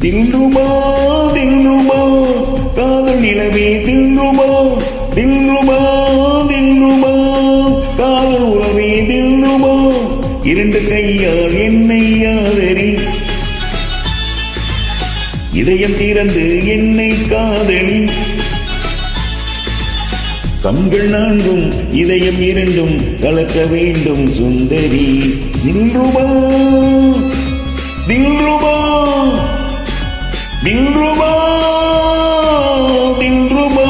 தில்ருபா தில்ருபா காதல் நிலவே தில்ருபா தில்ருபா தில்ருபா காதல் உறவே தில்ருபா இரண்டு கையால் என்னை ஆதரி இதயம் திறந்து என்னை காதலி கண்கள் நான்கும் இதயம் இரண்டும் கலக்க வேண்டும் சுந்தரி தில்ருபா தில்ருபா தில்ருபா தில்ருபா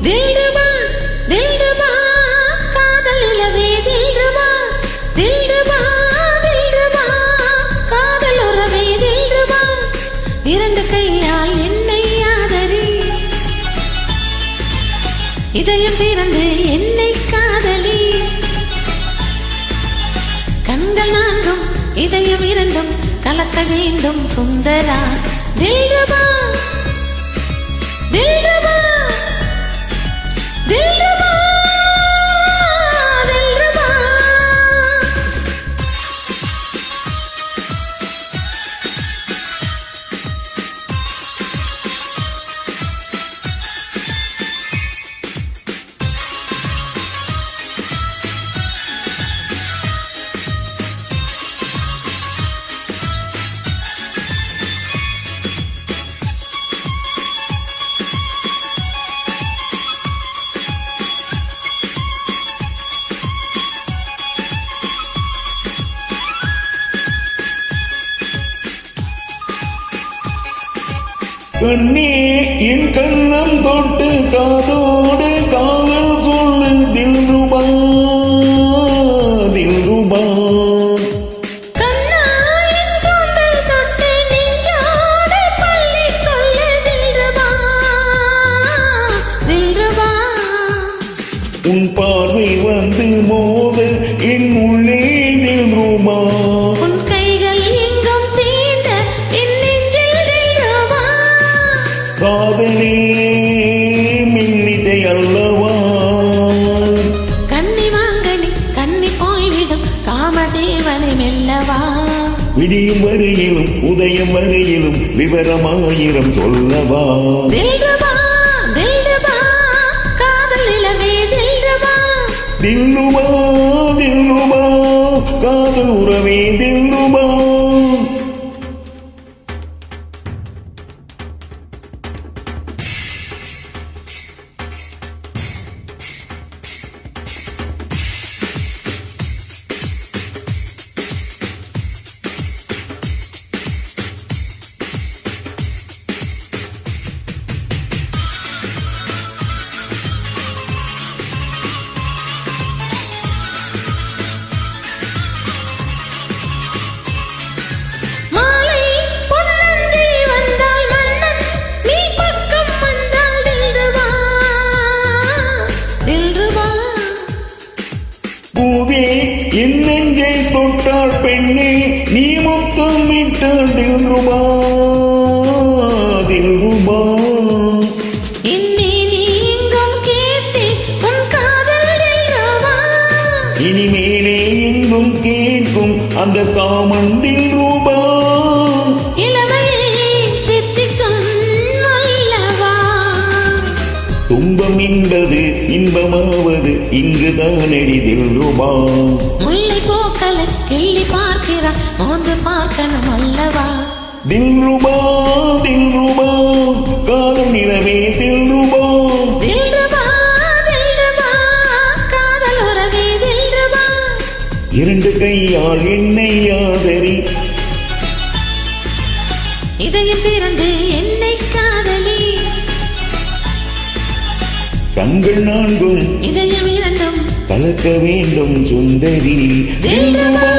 தில்ருபா தில்ருபா காதல் நிலவே தில்ருபா தில்ருபா தில்ருபா காதல் உறவே தில்ருபா இரண்டு கையால் என்னை ஆதரி இதயம் திறந்து என்னை காதலி கண்கள் நான்கும் இதயம் இரண்டும் கலக்க வேண்டும் சுந்தரா தில்ருபா தில்ருபா தில்ருபா தில்ருபா கண்ணே என் கண்ணம் தொட்டு காதோடு காதல் சொல்லு தில்ருபா தில்ருபா உன் பார்வை வந்து மோத என் உள்ளே தில்ருபா காதலே மின்னிசை அல்லவா கண்ணி வாங்கனி கண்ணி போய்விடும் காமதேவனை மெல்லவா விடியும் வரையிலும் உதயம் வரையிலும் விவரமாயிரம் சொல்லவா தில்ருபா தில்ருபா காதல் நிலவே தில்ருபா தில்ருபா தில்ருபா காதல் உறவே தில்ருபா பூவே என் நெஞ்சை தொட்டாள் பெண்ணே நீ முத்தமிட்டாள் தில்ருபா தில்ருபா இனிமேலே எங்கும் கேட்கும் அந்த காமன் தில்ருபா துன்பம் என்பது இன்பமாவது இங்குதானடி தில்ருபா முல்லை போக்கல கிள்ளி பார்க்கிறான் மோந்து பார்க்கணும் அல்லவா தில்ருபா தில்ருபா காதல் நிலவே தில்ருபா தில்ருபா தில்ருபா காதல் உறவே தில்ருபா இரண்டு கையால் என்னை ஆதரி இதயம் திறந்து என்னை காதலி கண்கள் நான்கும் இதயம் இரண்டும் கலக்க வேண்டும் சுந்தரி தில்ருபா